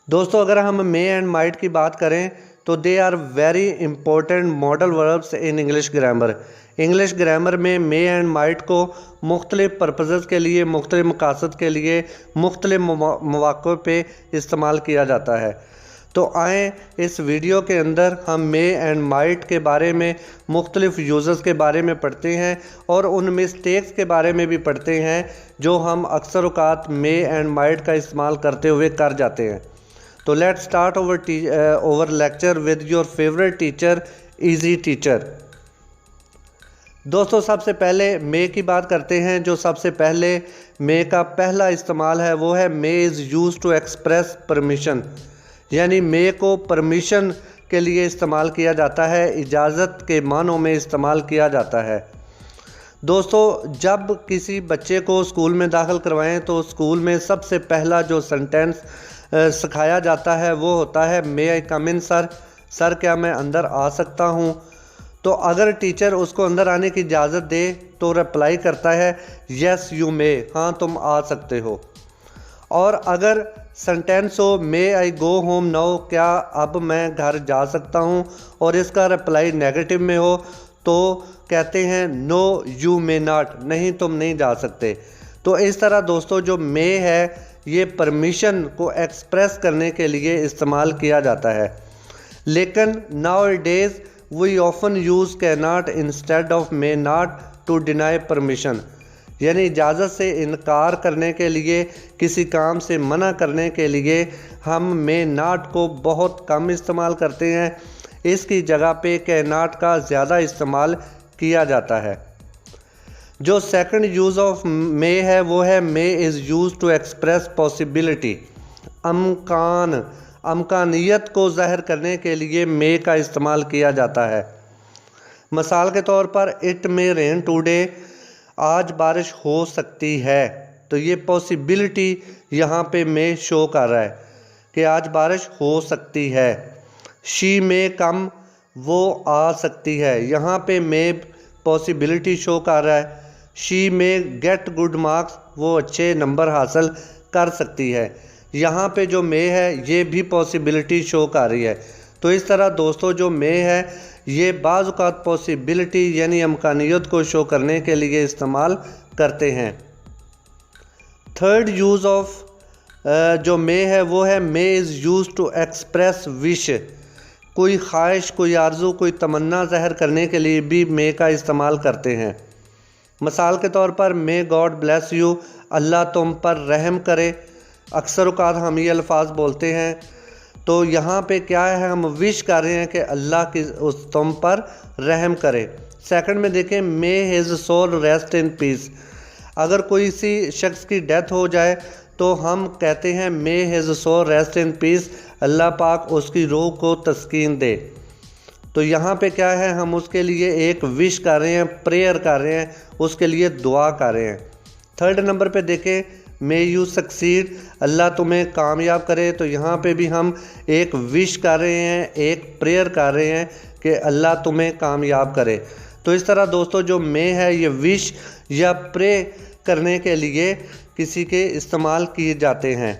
दोस्तों अगर हम मे एंड माइट की बात करें तो they are very important modal verbs in English grammar. English grammar में मे एंड माइट को मुख्तलिफ़ पर्पज़ के लिए, मुख्तलिफ़ मकासद के लिए, मुख्तलिफ़ मौक़ों पे इस्तेमाल किया जाता है। तो आएँ इस वीडियो के अंदर हम मे एंड माइट के बारे में, मुख्तलिफ़ यूज़र्स के बारे में पढ़ते हैं और उन मिस्टेक्स के बारे में भी पढ़ते हैं जो हम अक्सर औक़ात मे एंड माइट का इस्तेमाल करते हुए कर जाते हैं। तो let's start over lecture with your favourite teacher easy teacher. दोस्तों सबसे पहले मे की बात करते हैं। जो सबसे पहले मे का पहला इस्तेमाल है वो है may is use to express permission, यानी मे को परमिशन के लिए इस्तेमाल किया जाता है, इजाज़त के मानों में इस्तेमाल किया जाता है। दोस्तों जब किसी बच्चे को स्कूल में दाखिल करवाएं तो स्कूल में सबसे पहला जो सेंटेंस सिखाया जाता है वो होता है मे आई कम इन सर, सर क्या मैं अंदर आ सकता हूँ। तो अगर टीचर उसको अंदर आने की इजाज़त दे तो रिप्लाई करता है यस यू मे, हाँ तुम आ सकते हो। और अगर सेंटेंस हो मे आई गो होम नाउ, क्या अब मैं घर जा सकता हूँ, और इसका रिप्लाई नेगेटिव में हो तो कहते हैं नो यू मे नॉट, नहीं तुम नहीं जा सकते। तो इस तरह दोस्तों जो मे है ये परमिशन को एक्सप्रेस करने के लिए इस्तेमाल किया जाता है। लेकिन nowadays we often use can not instead of may not to deny permission, यानी इजाज़त से इनकार करने के लिए, किसी काम से मना करने के लिए हम मे नॉट को बहुत कम इस्तेमाल करते हैं। इसकी जगह पे कैन नॉट का ज़्यादा इस्तेमाल किया जाता है। जो सेकंड यूज़ ऑफ मे है वो है may is use to express possibility, अमकानियत को ज़ाहिर करने के लिए मे का इस्तेमाल किया जाता है। मिसाल के तौर पर इट मे रेन टुडे, आज बारिश हो सकती है। तो ये पॉसिबिलिटी यहाँ पे मे शो कर रहा है कि आज बारिश हो सकती है। शी मे कम, वो आ सकती है, यहाँ पे मे पॉसिबिलिटी शो कर रहा है। शी में गेट गुड मार्क्स, वो अच्छे नंबर हासिल कर सकती है, यहाँ पे जो मे है ये भी पॉसिबिलिटी शो कर रही है। तो इस तरह दोस्तों जो मे है ये बाज़ औक़ात पॉसिबिलिटी यानी अमकानियत को शो करने के लिए इस्तेमाल करते हैं। थर्ड यूज़ ऑफ जो मे है वो है may is use to express wish, कोई ख्वाहिश, कोई आरज़ू, कोई तमन्ना ज़ाहिर करने के लिए भी मे का इस्तेमाल करते हैं। मिसाल के तौर पर मे गॉड ब्लेस यू, अल्लाह तुम पर रहम करे। अक्सर औक़ात हम ये अल्फाज बोलते हैं तो यहाँ पे क्या है, हम विश कर रहे हैं कि अल्लाह की उस तुम पर रहम करे। सेकंड में देखें may his soul rest in peace, अगर कोई सी शख्स की डेथ हो जाए तो हम कहते हैं may his soul rest in peace, अल्लाह पाक उसकी रूह को तस्कीन दे। तो यहाँ पे क्या है, हम उसके लिए एक विश कर रहे हैं, प्रेयर कर रहे हैं, उसके लिए दुआ कर रहे हैं। थर्ड नंबर पे देखें मे यू सक्सीड, अल्लाह तुम्हें कामयाब करे। तो यहाँ पे भी हम एक विश कर रहे हैं, एक प्रेयर कर रहे हैं कि अल्लाह तुम्हें कामयाब करे। तो इस तरह दोस्तों जो मे है ये विश या प्रे करने के लिए किसी के इस्तेमाल किए जाते हैं।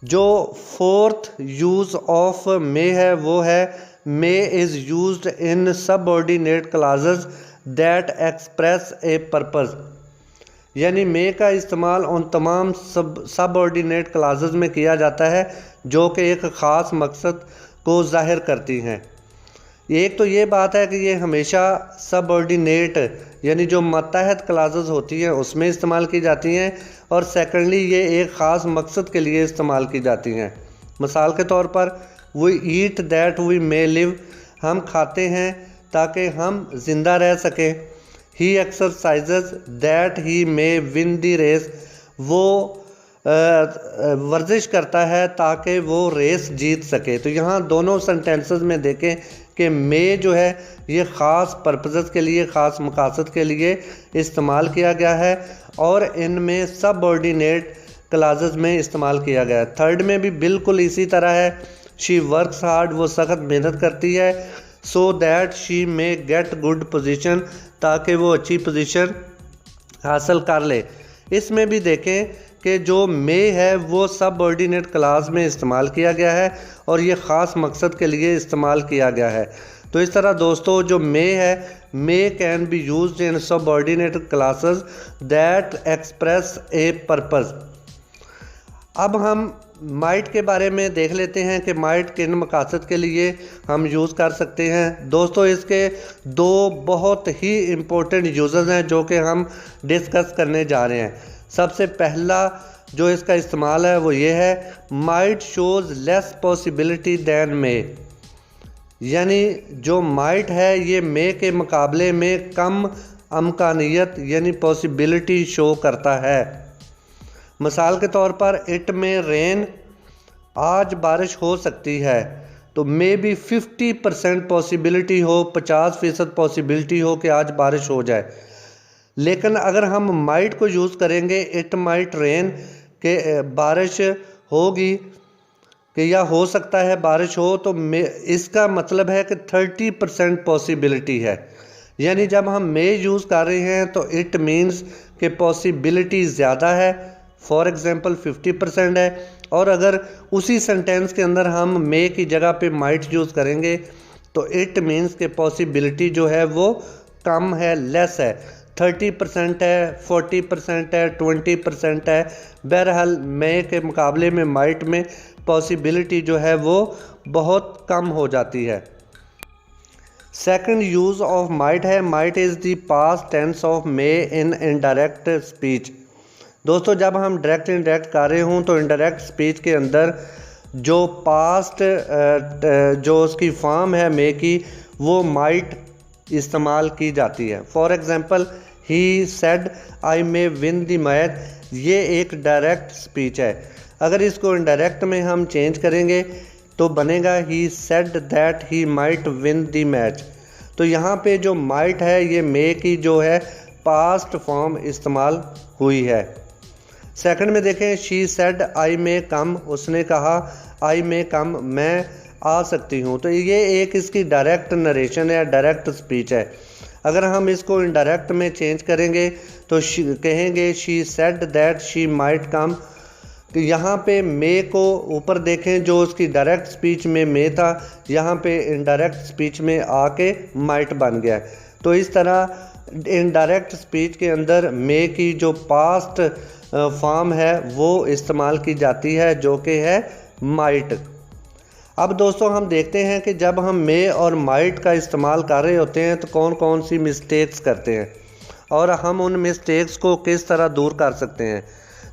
जो फोर्थ यूज़ ऑफ मे है वो है may is used in subordinate classes that express a purpose, यानी मे का इस्तेमाल उन तमाम सबऑर्डिनेट क्लासेस में किया जाता है जो कि एक ख़ास मकसद को ज़ाहिर करती हैं। एक तो ये बात है कि ये हमेशा सबऑर्डिनेट यानी जो मतहत क्लासेस होती हैं उसमें इस्तेमाल की जाती हैं, और सेकेंडली ये एक ख़ास मकसद के लिए इस्तेमाल की जाती हैं। मिसाल के तौर पर we eat that we may live, हम खाते हैं ताकि हम ज़िंदा रह सकें। He exercises that he may win the race, वो वर्जिश करता है ताकि वो रेस जीत सके। तो यहाँ दोनों सेंटेंसेस में देखें कि मे जो है ये ख़ास पर्पज़ के लिए, ख़ास मकासद के लिए इस्तेमाल किया गया है, और इनमें सबऑर्डिनेट क्लासेस में इस्तेमाल किया गया है। थर्ड में भी बिल्कुल इसी तरह है, शी वर्क्स हार्ड, वो सख्त मेहनत करती है, so that she may get good position, ताकि वो अच्छी पोजीशन हासिल कर ले। इसमें भी देखें कि जो मे है वो सबऑर्डिनेट क्लास में इस्तेमाल किया गया है और ये ख़ास मकसद के लिए इस्तेमाल किया गया है। तो इस तरह दोस्तों जो मे है, may can be used in subordinate classes that express a purpose. अब हम माइट के बारे में देख लेते हैं कि माइट किन मकासद के लिए हम यूज़ कर सकते हैं। दोस्तों इसके दो बहुत ही इम्पोर्टेंट यूज़ेस हैं जो कि हम डिस्कस करने जा रहे हैं। सबसे पहला जो इसका इस्तेमाल है वो ये है, might shows less possibility than may. यानी जो माइट है ये मे के मुकाबले में कम अमकानियत यानी पॉसिबिलिटी शो करता है। मिसाल के तौर पर इट में रेन, आज बारिश हो सकती है, तो मे बी 50% पॉसिबिलिटी हो, 50% पॉसिबिलिटी हो कि आज बारिश हो जाए। लेकिन अगर हम माइट को यूज़ करेंगे, इट माइट रेन, के बारिश होगी कि या हो सकता है बारिश हो, तो इसका मतलब है कि 30% पॉसिबिलिटी है। यानी जब हम मे यूज़ कर रहे हैं तो इट मीन्स कि पॉसिबिलिटी ज़्यादा है, फॉर एग्ज़ाम्पल 50% है। और अगर उसी सेंटेंस के अंदर हम मे की जगह पे माइट यूज़ करेंगे तो इट मीन्स कि पॉसिबिलिटी जो है वो कम है, लेस है, 30% है, 40% है, 20% है। बहरहाल मे के मुकाबले में माइट में पॉसिबिलिटी जो है वो बहुत कम हो जाती है। सेकंड यूज़ ऑफ माइट है, might is the past tense of may in indirect speech. दोस्तों जब हम डायरेक्ट इनडायरेक्ट कर रहे हों तो इनडायरेक्ट स्पीच के अंदर जो पास्ट जो उसकी फॉर्म है मे की, वो माइट इस्तेमाल की जाती है। For example he said I may win the match, ये एक डायरेक्ट स्पीच है। अगर इसको इनडायरेक्ट में हम चेंज करेंगे तो बनेगा he said that he might win the match. तो यहाँ पे जो माइट है ये मे की जो है पास्ट फॉर्म इस्तेमाल हुई है। सेकंड में देखें, शी सेड आई मे कम, उसने कहा आई मे कम, मैं आ सकती हूँ। तो ये एक इसकी डायरेक्ट नरेशन है, डायरेक्ट स्पीच है। अगर हम इसको इनडायरेक्ट में चेंज करेंगे तो कहेंगे she said that she might come. तो यहाँ पे मे को ऊपर देखें, जो उसकी डायरेक्ट स्पीच में मे था, यहाँ पे इनडायरेक्ट स्पीच में आके माइट बन गया। तो इस तरह इनडायरेक्ट स्पीच के अंदर मे की जो पास्ट फॉर्म है वो इस्तेमाल की जाती है जो कि है माइट। अब दोस्तों हम देखते हैं कि जब हम मे और माइट का इस्तेमाल कर रहे होते हैं तो कौन कौन सी मिस्टेक्स करते हैं और हम उन मिस्टेक्स को किस तरह दूर कर सकते हैं।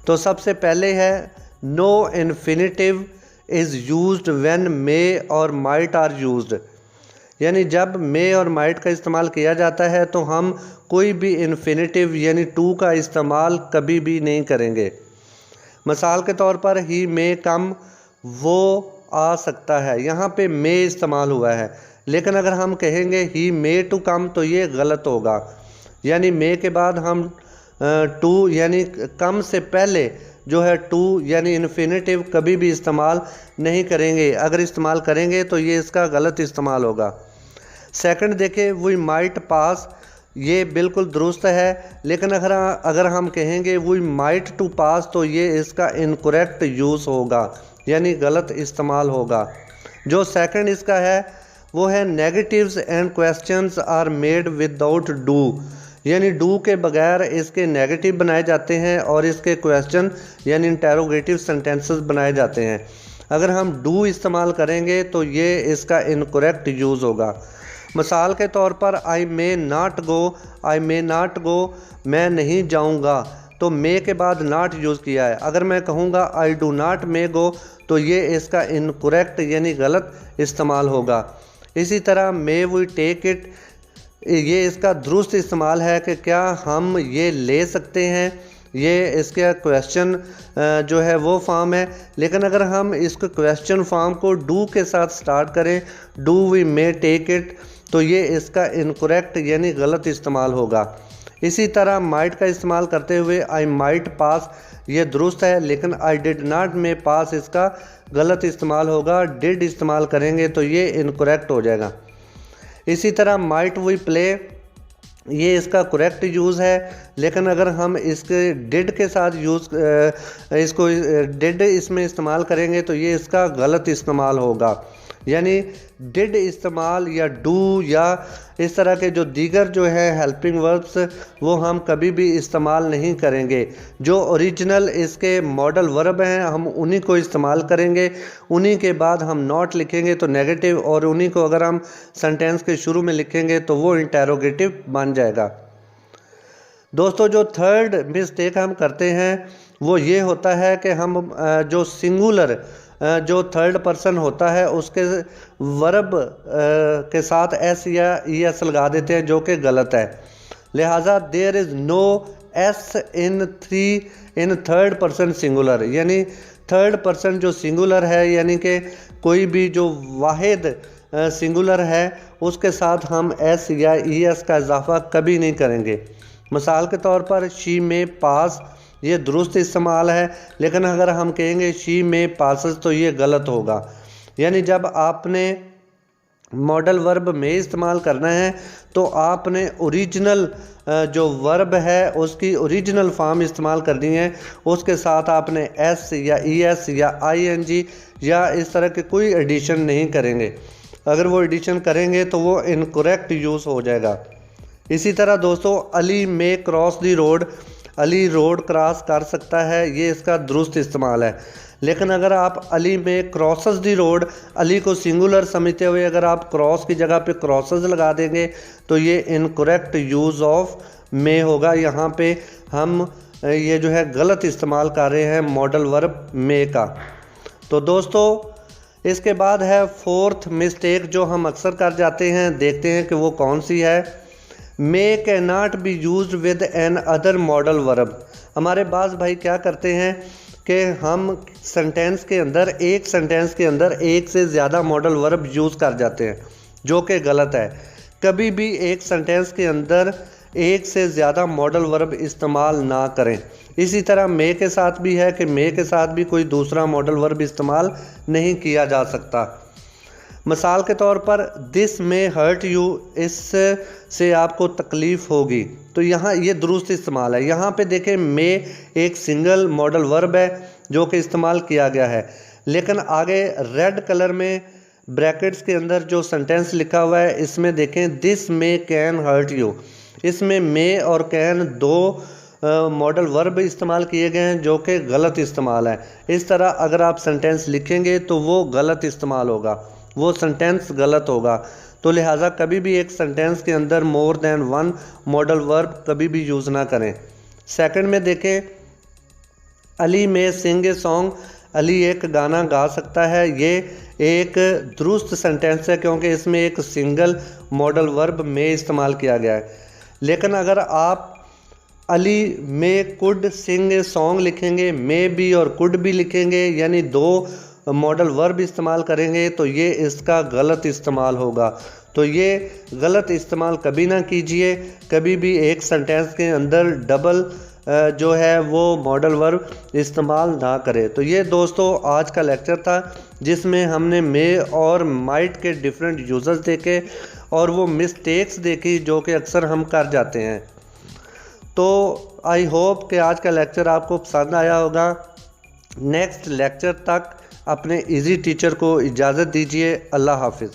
तो सबसे पहले है, no infinitive is used when may और माइट आर यूज्ड। यानी जब मे और माइट का इस्तेमाल किया जाता है तो हम कोई भी इन्फिनेटिव यानी टू का इस्तेमाल कभी भी नहीं करेंगे। मिसाल के तौर पर ही मे कम, वो आ सकता है, यहाँ पे मे इस्तेमाल हुआ है। लेकिन अगर हम कहेंगे ही मे टू कम तो ये गलत होगा। यानी मे के बाद हम टू यानी कम से पहले जो है टू यानी इन्फिनेटिव कभी भी इस्तेमाल नहीं करेंगे। अगर इस्तेमाल करेंगे तो ये इसका गलत इस्तेमाल होगा। सेकंड देखें, वी माइट पास, ये बिल्कुल दुरुस्त है। लेकिन अगर हम कहेंगे वी माइट टू पास तो ये इसका इनकरेक्ट यूज़ होगा, यानी गलत इस्तेमाल होगा। जो सेकंड इसका है वो है, negatives and questions are made without do. यानी डू के बगैर इसके नेगेटिव बनाए जाते हैं और इसके क्वेश्चन यानी इंटेरोगेटिव सेंटेंसेस बनाए जाते हैं। अगर हम डू इस्तेमाल करेंगे तो ये इसका इनकरेक्ट यूज़ होगा। मिसाल के तौर पर आई may not go, I may not go, मैं नहीं जाऊंगा, तो मे के बाद नॉट यूज़ किया है। अगर मैं कहूँगा आई डू नॉट मे गो तो ये इसका इनकरेक्ट यानी गलत इस्तेमाल होगा। इसी तरह मे वी टेक इट, ये इसका दुरुस्त इस्तेमाल है कि क्या हम ये ले सकते हैं, ये इसका क्वेश्चन जो है वो फॉर्म है। लेकिन अगर हम इसको क्वेश्चन फॉर्म को डू के साथ स्टार्ट करें, do we may take it, तो ये इसका इनकरेक्ट यानी गलत इस्तेमाल होगा। इसी तरह माइट का इस्तेमाल करते हुए आई माइट पास, ये दुरुस्त है, लेकिन आई डिड नॉट मे पास इसका गलत इस्तेमाल होगा। डिड इस्तेमाल करेंगे तो ये इनकरेक्ट हो जाएगा। इसी तरह माइट वी प्ले, ये इसका करेक्ट यूज़ है। लेकिन अगर हम इसके डिड के साथ इसको डिड इसमें इस्तेमाल करेंगे तो ये इसका गलत इस्तेमाल होगा। यानी डिड इस्तेमाल या डू या इस तरह के जो दीगर जो है हेल्पिंग वर्ब्स वो हम कभी भी इस्तेमाल नहीं करेंगे। जो ओरिजिनल इसके मॉडल वर्ब हैं हम उन्हीं को इस्तेमाल करेंगे। उन्हीं के बाद हम नॉट लिखेंगे तो नेगेटिव, और उन्हीं को अगर हम सेंटेंस के शुरू में लिखेंगे तो वो इंटेरोगेटिव बन जाएगा। दोस्तों, जो थर्ड मिस्टेक हम करते हैं वो ये होता है कि हम जो सिंगुलर जो थर्ड पर्सन होता है उसके वर्ब के साथ एस या ई एस लगा देते हैं, जो कि गलत है। लिहाजा there is no S in third person singular, यानी थर्ड पर्सन जो सिंगुलर है यानी कि कोई भी जो वाहिद सिंगुलर है उसके साथ हम एस या ई एस का इजाफा कभी नहीं करेंगे। मिसाल के तौर पर शी में पास, ये दुरुस्त इस्तेमाल है। लेकिन अगर हम कहेंगे शी में पासेस तो ये गलत होगा। यानी जब आपने मॉडल वर्ब में इस्तेमाल करना है तो आपने ओरिजिनल जो वर्ब है उसकी ओरिजिनल फॉर्म इस्तेमाल करनी है। उसके साथ आपने एस या ई एस या आई एन जी या इस तरह के कोई एडिशन नहीं करेंगे। अगर वो एडिशन करेंगे तो वो इनकरेक्ट यूज़ हो जाएगा। इसी तरह दोस्तों, अली में क्रॉस दी रोड, अली रोड क्रॉस कर सकता है, ये इसका दुरुस्त इस्तेमाल है। लेकिन अगर आप अली में क्रॉसेस दी रोड, अली को सिंगुलर समझते हुए अगर आप क्रॉस की जगह पे क्रॉसेस लगा देंगे तो ये इनकरेक्ट यूज़ ऑफ में होगा। यहाँ पे हम ये जो है गलत इस्तेमाल कर रहे हैं मॉडल वर्ब में का। तो दोस्तों, इसके बाद है फोर्थ मिस्टेक जो हम अक्सर कर जाते हैं, देखते हैं कि वो कौन सी है। May can not be use with another modal verb. हमारे बाज़ भाई क्या करते हैं कि हम सेंटेंस के अंदर एक से ज़्यादा मॉडल वर्ब यूज़ कर जाते हैं, जो कि गलत है। कभी भी एक सेंटेंस के अंदर एक से ज़्यादा मॉडल वर्ब इस्तेमाल ना करें। इसी तरह मे के साथ भी है कि मे के साथ भी कोई दूसरा मॉडल वर्ब इस्तेमाल नहीं किया जा सकता। मिसाल के तौर पर दिस में हर्ट यू, इससे आपको तकलीफ़ होगी, तो यहाँ ये दुरुस्त इस्तेमाल है। यहाँ पे देखें मे एक सिंगल मॉडल वर्ब है जो कि इस्तेमाल किया गया है। लेकिन आगे रेड कलर में ब्रैकेट्स के अंदर जो सेंटेंस लिखा हुआ है इसमें देखें this may can hurt you, इसमें मे और कैन दो मॉडल वर्ब इस्तेमाल किए गए हैं जो कि गलत इस्तेमाल है। इस तरह अगर आप सेंटेंस लिखेंगे तो वो गलत इस्तेमाल होगा, वो सेंटेंस गलत होगा। तो लिहाजा कभी भी एक सेंटेंस के अंदर more than one modal verb कभी भी यूज़ ना करें। सेकंड में देखें, अली में सिंग ए सॉन्ग, अली एक गाना गा सकता है, ये एक दुरुस्त सेंटेंस है क्योंकि इसमें एक सिंगल मॉडल वर्ब में इस्तेमाल किया गया है। लेकिन अगर आप अली में कुड सिंग ए सॉन्ग लिखेंगे, मे भी और कुड भी लिखेंगे, यानी दो मॉडल वर्ब इस्तेमाल करेंगे तो ये इसका गलत इस्तेमाल होगा। तो ये गलत इस्तेमाल कभी ना कीजिए। कभी भी एक सेंटेंस के अंदर डबल जो है वो मॉडल वर्ब इस्तेमाल ना करें। तो ये दोस्तों आज का लेक्चर था जिसमें हमने मे और माइट के डिफरेंट यूज़र्स देखे और वो मिस्टेक्स देखी जो कि अक्सर हम कर जाते हैं। तो आई होप कि आज का लेक्चर आपको पसंद आया होगा। नेक्स्ट लेक्चर तक अपने इजी टीचर को इजाज़त दीजिए। अल्लाह हाफिज़।